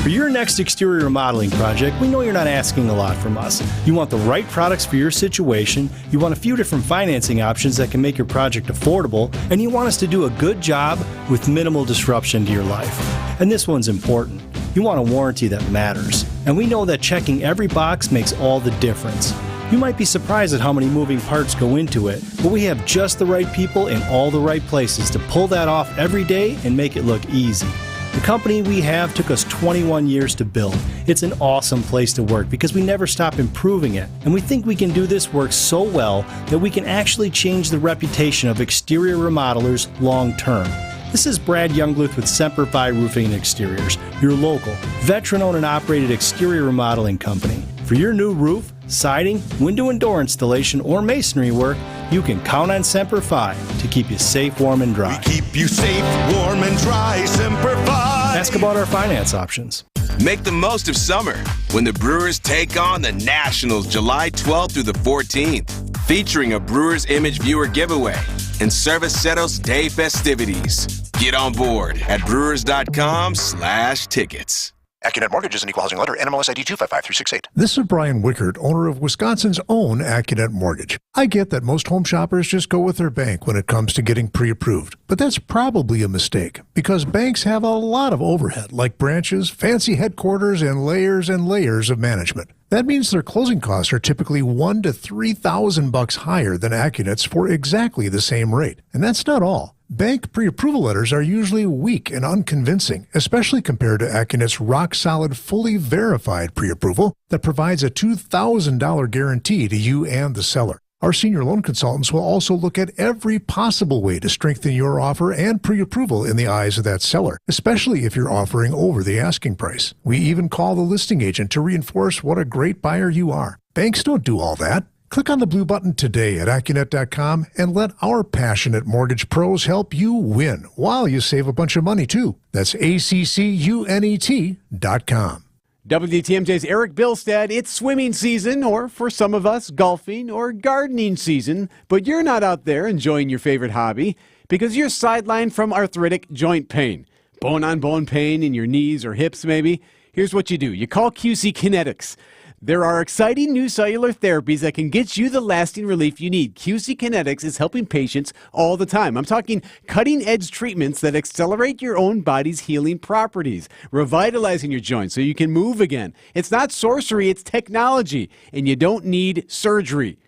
For your next exterior remodeling project, we know you're not asking a lot from us. You want the right products for your situation, you want a few different financing options that can make your project affordable, and you want us to do a good job with minimal disruption to your life. And this one's important. You want a warranty that matters. And we know that checking every box makes all the difference. You might be surprised at how many moving parts go into it, but we have just the right people in all the right places to pull that off every day and make it look easy. The company we have took us 21 years to build. It's an awesome place to work because we never stop improving it. And we think we can do this work so well that we can actually change the reputation of exterior remodelers long term. This is Brad Youngluth with Semper Fi Roofing and Exteriors, your local, veteran-owned and operated exterior remodeling company. For your new roof, siding, window and door installation, or masonry work, you can count on Semper Fi to keep you safe, warm, and dry. We keep you safe, warm, and dry. Semper Fi. Ask about our finance options. Make the most of summer when the Brewers take on the Nationals July 12th through the 14th, featuring a Brewers Image Viewer giveaway and Cerveceros Day festivities. Get on board at brewers.com/tickets. AccuNet Mortgage is an equal housing lender. NMLS ID 255368. This is Brian Wickert, owner of Wisconsin's own AccuNet Mortgage. I get that most home shoppers just go with their bank when it comes to getting pre-approved, but that's probably a mistake because banks have a lot of overhead, like branches, fancy headquarters, and layers of management. That means their closing costs are typically $1,000 to $3,000 higher than AccuNet's for exactly the same rate. And that's not all. Bank pre-approval letters are usually weak and unconvincing, especially compared to AccuNet's rock-solid, fully verified pre-approval that provides a $2,000 guarantee to you and the seller. Our senior loan consultants will also look at every possible way to strengthen your offer and pre-approval in the eyes of that seller, especially if you're offering over the asking price. We even call the listing agent to reinforce what a great buyer you are. Banks don't do all that. Click on the blue button today at AccuNet.com and let our passionate mortgage pros help you win while you save a bunch of money, too. That's ACCUNET.com. WTMJ's Eric Bilstead. It's swimming season, or for some of us, golfing or gardening season, but you're not out there enjoying your favorite hobby because you're sidelined from arthritic joint pain. Bone-on-bone pain in your knees or hips, maybe. Here's what you do. You call QC Kinetics. There are exciting new cellular therapies that can get you the lasting relief you need. QC Kinetics is helping patients all the time. I'm talking cutting-edge treatments that accelerate your own body's healing properties, revitalizing your joints so you can move again. It's not sorcery, it's technology, and you don't need surgery.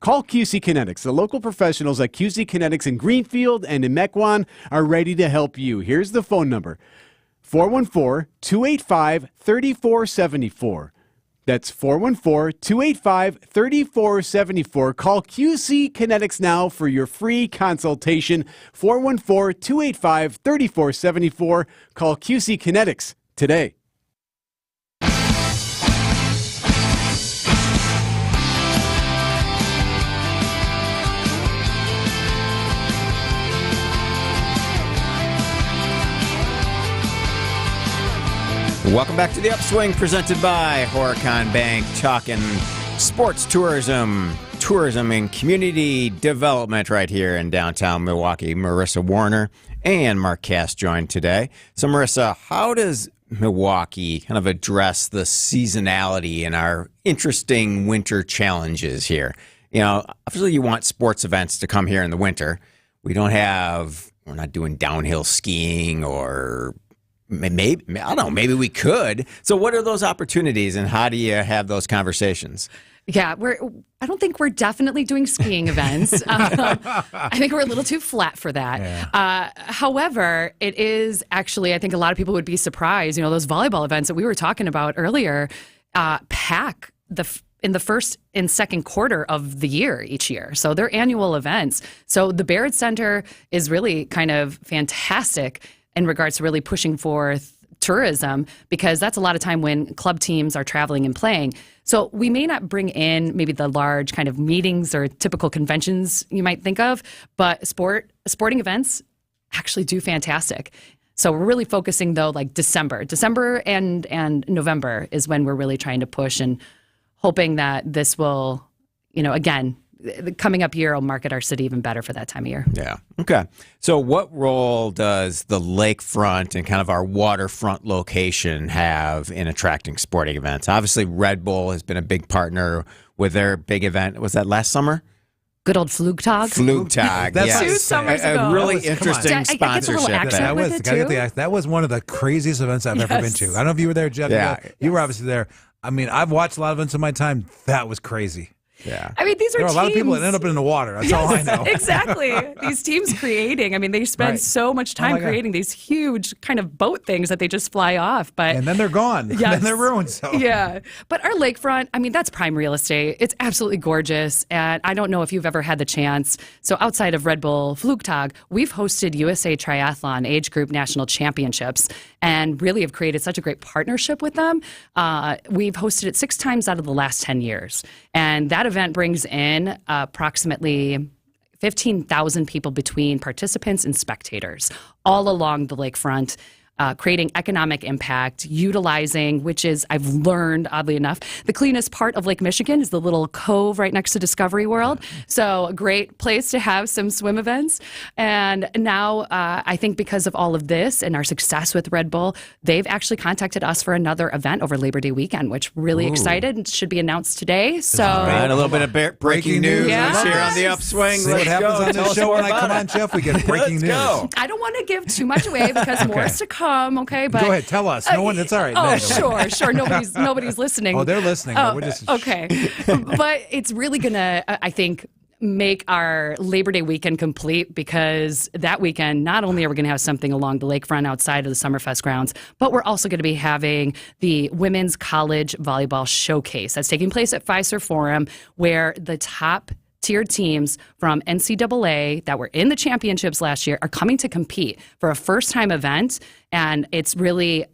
Call QC Kinetics. The local professionals at QC Kinetics in Greenfield and in Mequon are ready to help you. Here's the phone number, 414-285-3474. That's 414-285-3474. Call QC Kinetics now for your free consultation. 414-285-3474. Call QC Kinetics today. Welcome back to the Upswing, presented by Horicon Bank, talking sports tourism and community development right here in downtown Milwaukee. Marissa Warner and Mark Cass joined today. So, Marissa, how does Milwaukee kind of address the seasonality and our interesting winter challenges here? You know, obviously you want sports events to come here in the winter. We're not doing downhill skiing or Maybe, I don't know, maybe we could. So what are those opportunities and how do you have those conversations? Yeah, I don't think we're definitely doing skiing events. I think we're a little too flat for that. Yeah. However, it is actually, I think a lot of people would be surprised, those volleyball events that we were talking about earlier, pack in the first and second quarter of the year each year. So they're annual events. So the Barrett Center is really kind of fantastic in regards to really pushing forth tourism, because that's a lot of time when club teams are traveling and playing. So we may not bring in maybe the large kind of meetings or typical conventions you might think of, but sporting events actually do fantastic. So we're really focusing though, like December and November is when we're really trying to push and hoping that this will, again, the coming up year will market our city even better for that time of year. Yeah. Okay. So what role does the lakefront and kind of our waterfront location have in attracting sporting events? Obviously, Red Bull has been a big partner with their big event. Was that last summer? Good old Flugtag. Flugtag. That's 2 summers ago. A really interesting sponsorship. That was one of the craziest events I've ever been to. I don't know if you were there, Jeff. Yeah. You were obviously there. I mean, I've watched a lot of events in my time. That was crazy. Yeah. I mean, these are there are teams. a lot of people that end up in the water. That's all I know. Exactly. These teams creating. I mean, they spend so much time creating these huge kind of boat things that they just fly off. And then they're gone. Yes. Then they're ruined. So. Yeah. But our lakefront, I mean, that's prime real estate. It's absolutely gorgeous. And I don't know if you've ever had the chance. So outside of Red Bull Flugtag, we've hosted USA Triathlon Age Group National Championships and really have created such a great partnership with them. We've hosted it 6 times out of the last 10 years. And that event brings in approximately 15,000 people between participants and spectators all along the lakefront, creating economic impact, utilizing, which is, I've learned, oddly enough, the cleanest part of Lake Michigan is the little cove right next to Discovery World. So a great place to have some swim events. And now I think because of all of this and our success with Red Bull, they've actually contacted us for another event over Labor Day weekend, which really excited and should be announced today. So a little bit of breaking news here on the Upswing. See what happens on this show when I come on, Jeff? We get breaking news. I don't want to give too much away because more is to come. Okay, but go ahead, tell us. No one. It's all right. Oh, sure. Nobody's listening. Oh, they're listening. We're just okay. But it's really gonna, I think, make our Labor Day weekend complete, because that weekend, not only are we going to have something along the lakefront outside of the Summerfest grounds, but we're also going to be having the Women's College Volleyball Showcase that's taking place at Fiserv Forum, where the top tiered teams from NCAA that were in the championships last year are coming to compete for a first-time event. And it's going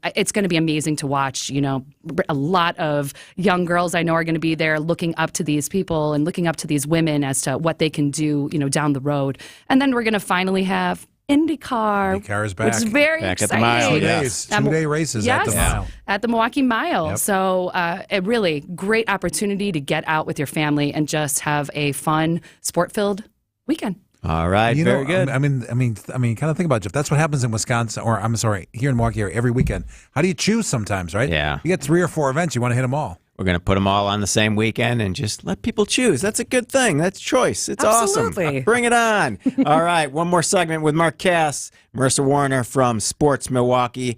to be amazing to watch. A lot of young girls I know are going to be there looking up to these people and looking up to these women as to what they can do, down the road. And then we're going to finally have IndyCar. IndyCar is back. Which is very back exciting. At the mile. 2 days. 2-day races at the mile. At the Milwaukee Mile. Yep. So a really great opportunity to get out with your family and just have a fun, sport-filled weekend. All right, very good. I mean, kind of think about it, Jeff. That's what happens in Wisconsin, or I'm sorry, here in Milwaukee every weekend. How do you choose sometimes, right? Yeah. You get 3 or 4 events, you want to hit them all. We're going to put them all on the same weekend and just let people choose. That's a good thing. That's choice. It's Absolutely. awesome. Bring it on. All right, one more segment with Mark Cass, Marissa Warner from Sports Milwaukee.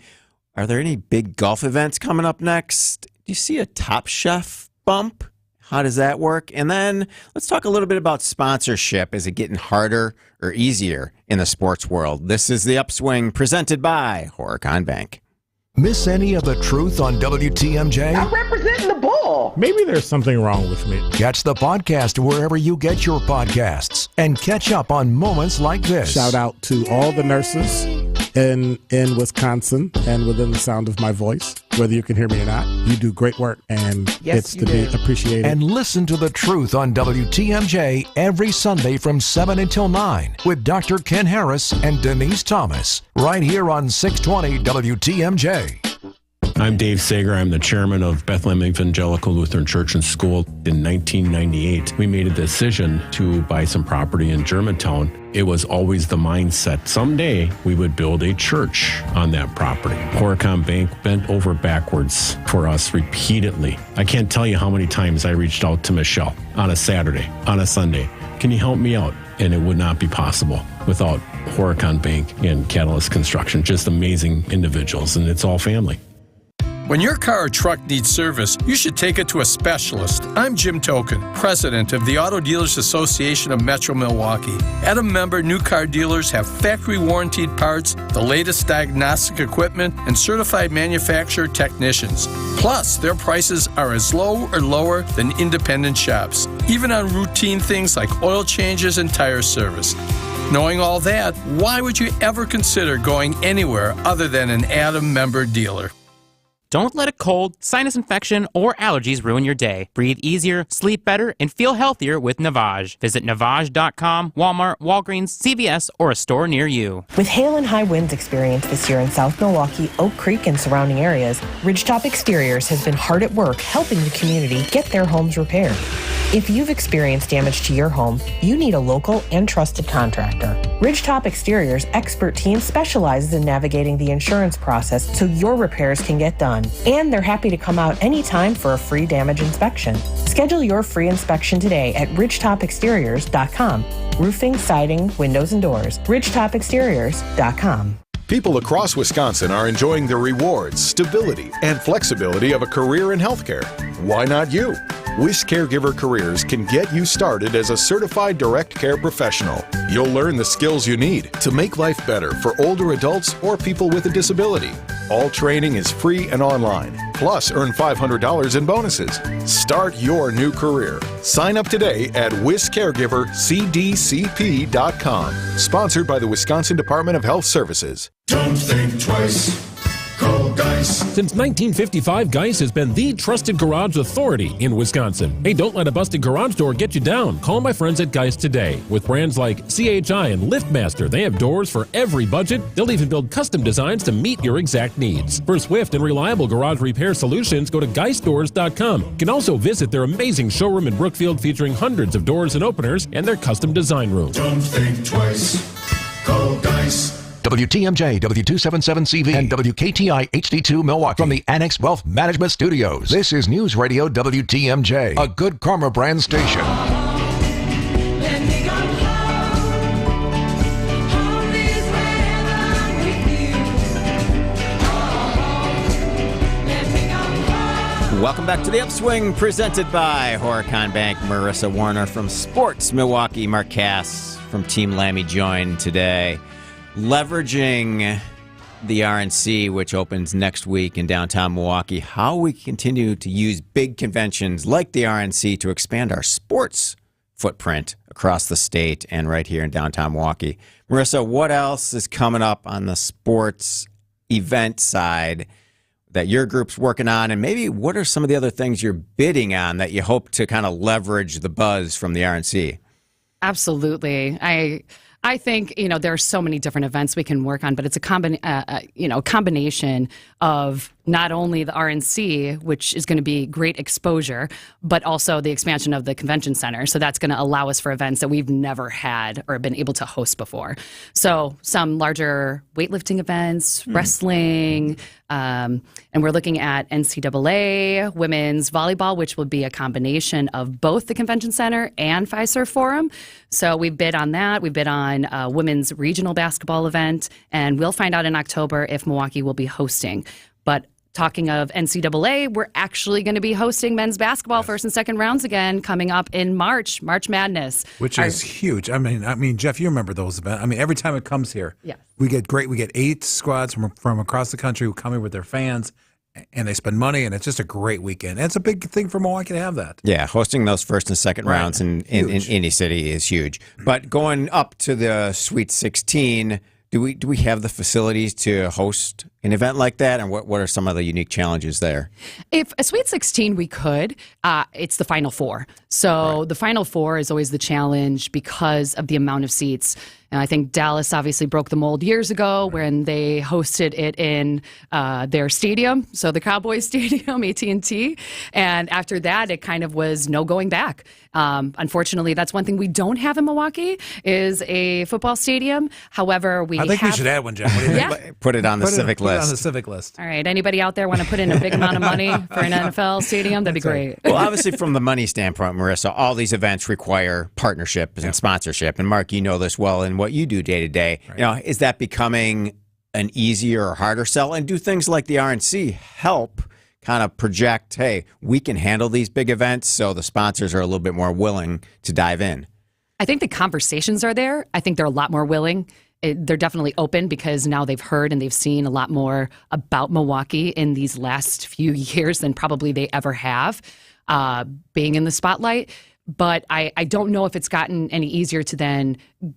Are there any big golf events coming up next? Do you see a Top Chef bump? How does that work? And then let's talk a little bit about sponsorship. Is it getting harder or easier in the sports world? This is The Upswing, presented by Horicon Bank. Miss any of the truth on WTMJ? I'm representing the bull. Maybe there's something wrong with me. Catch the podcast wherever you get your podcasts and catch up on moments like this. Shout out to all the nurses in Wisconsin and within the sound of my voice. Whether you can hear me or not, you do great work, and it's to be appreciated. And listen to The Truth on WTMJ every Sunday from 7 until 9 with Dr. Ken Harris and Denise Thomas, right here on 620 WTMJ. I'm Dave Sager. I'm the chairman of Bethlehem Evangelical Lutheran Church and School. In 1998, we made a decision to buy some property in Germantown. It was always the mindset, someday we would build a church on that property. Horicon Bank bent over backwards for us repeatedly. I can't tell you how many times I reached out to Michelle on a Saturday, on a Sunday. Can you help me out? And it would not be possible without Horicon Bank and Catalyst Construction. Just amazing individuals, and it's all family. When your car or truck needs service, you should take it to a specialist. I'm Jim Token, president of the Auto Dealers Association of Metro Milwaukee. At a member, new car dealers have factory warranted parts, the latest diagnostic equipment, and certified manufacturer technicians. Plus, their prices are as low or lower than independent shops, even on routine things like oil changes and tire service. Knowing all that, why would you ever consider going anywhere other than an Adam member dealer? Don't let a cold, sinus infection, or allergies ruin your day. Breathe easier, sleep better, and feel healthier with Navage. Visit Navage.com, Walmart, Walgreens, CVS, or a store near you. With hail and high winds experienced this year in South Milwaukee, Oak Creek, and surrounding areas, Ridgetop Exteriors has been hard at work helping the community get their homes repaired. If you've experienced damage to your home, you need a local and trusted contractor. Ridgetop Exteriors' expert team specializes in navigating the insurance process so your repairs can get done. And they're happy to come out anytime for a free damage inspection. Schedule your free inspection today at ridgetopexteriors.com. Roofing, siding, windows, and doors. ridgetopexteriors.com. People across Wisconsin are enjoying the rewards, stability, and flexibility of a career in healthcare. Why not you? WIS Caregiver Careers can get you started as a certified direct care professional. You'll learn the skills you need to make life better for older adults or people with a disability. All training is free and online. Plus, earn $500 in bonuses. Start your new career. Sign up today at WisCaregiverCDCP.com. Sponsored by the Wisconsin Department of Health Services. Don't think twice. Call Geis. Since 1955, Geis has been the trusted garage authority in Wisconsin. Hey, don't let a busted garage door get you down. Call my friends at Geis today. With brands like CHI and LiftMaster, they have doors for every budget. They'll even build custom designs to meet your exact needs. For swift and reliable garage repair solutions, go to GeisDoors.com. You can also visit their amazing showroom in Brookfield featuring hundreds of doors and openers and their custom design room. Don't think twice. Call Geis. WTMJ, W277CV, and WKTI HD2 Milwaukee from the Annex Wealth Management Studios. This is News Radio WTMJ, a Good Karma brand station. Welcome back to the Upswing, presented by Horicon Bank. Marissa Warner from Sports Milwaukee. Mark Cass from Team Lammy joined today. Leveraging the RNC, which opens next week in downtown Milwaukee, how we continue to use big conventions like the RNC to expand our sports footprint across the state and right here in downtown Milwaukee. Marissa, what else is coming up on the sports event side that your group's working on, and maybe what are some of the other things you're bidding on that you hope to kind of leverage the buzz from the RNC? Absolutely. I think, there are so many different events we can work on, but it's a combination of not only the RNC, which is going to be great exposure, but also the expansion of the convention center. So that's going to allow us for events that we've never had or been able to host before. So some larger weightlifting events, wrestling, and we're looking at NCAA, women's volleyball, which will be a combination of both the convention center and Fiserv Forum. So we bid on that. We bid on a women's regional basketball event, and we'll find out in October if Milwaukee will be hosting. But talking of NCAA, we're actually going to be hosting men's basketball first and second rounds again coming up in March Madness. Which is huge. I mean, Jeff, you remember those events. I mean, every time it comes here, we get 8 squads from across the country who come here with their fans, and they spend money, and it's just a great weekend. And it's a big thing for Milwaukee to have that. Yeah, hosting those first and second rounds in any city is huge. But going up to the Sweet 16, do we have the facilities to host an event like that, and what are some of the unique challenges there? If a Sweet 16 we could, it's the Final Four. So the Final Four is always the challenge because of the amount of seats. And I think Dallas obviously broke the mold years ago when they hosted it in their stadium, so the Cowboys Stadium, AT&T. And after that, it kind of was no going back. Unfortunately, that's one thing we don't have in Milwaukee is a football stadium. However, we should add one, Jeff. Put it on the civic list. On the civic list. All right. Anybody out there want to put in a big amount of money for an NFL stadium? That'd be great. Well, obviously, from the money standpoint, Marissa, all these events require partnership and sponsorship. And Mark, you know this well. And what you do day to day. Is that becoming an easier or harder sell? And do things like the RNC help kind of project, hey, we can handle these big events, so the sponsors are a little bit more willing to dive in? I think the conversations are there. I think they're a lot more willing. They're definitely open because now they've heard and they've seen a lot more about Milwaukee in these last few years than probably they ever have being in the spotlight. But I don't know if it's gotten any easier to then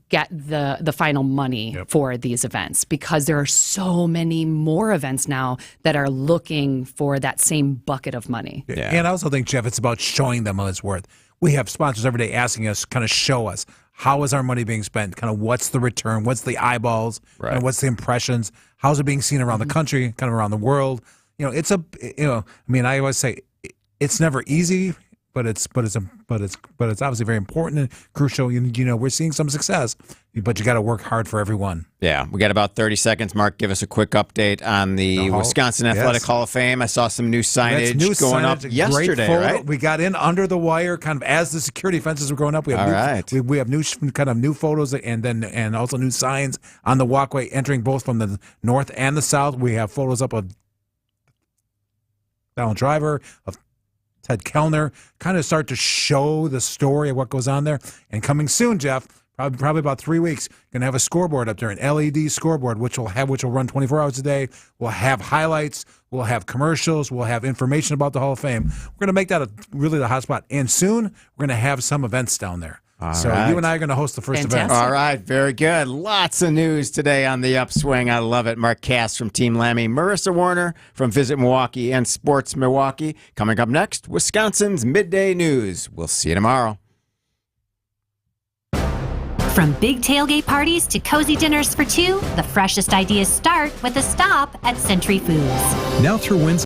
get the final money for these events, because there are so many more events now that are looking for that same bucket of money. Yeah. And I also think, Jeff, it's about showing them what it's worth. We have sponsors every day asking us, kind of show us, how is our money being spent? Kind of what's the return? What's the eyeballs? Right. And what's the impressions? How's it being seen around the country, kind of around the world? I always say it's never easy, but it's obviously very important and crucial. We're seeing some success, but you got to work hard for everyone. Yeah, we got about 30 seconds. Mark, give us a quick update on the Wisconsin Athletic Hall of Fame. I saw some new signage going up yesterday, right? We got in under the wire, kind of as the security fences were going up. We have new photos and also new signs on the walkway entering both from the north and the south. We have photos up of Donald Driver, of Ted Kellner, kind of start to show the story of what goes on there. And coming soon, Jeff, probably about 3 weeks, going to have a scoreboard up there, an LED scoreboard, which will run 24 hours a day. We'll have highlights. We'll have commercials. We'll have information about the Hall of Fame. We're going to make that really the hot spot. And soon, we're going to have some events down there. So you and I are going to host the first event. All right, very good. Lots of news today on the Upswing. I love it. Mark Cass from Team Lammy, Marissa Warner from Visit Milwaukee and Sports Milwaukee. Coming up next, Wisconsin's Midday News. We'll see you tomorrow. From big tailgate parties to cozy dinners for two, the freshest ideas start with a stop at Century Foods. Now through Wednesday.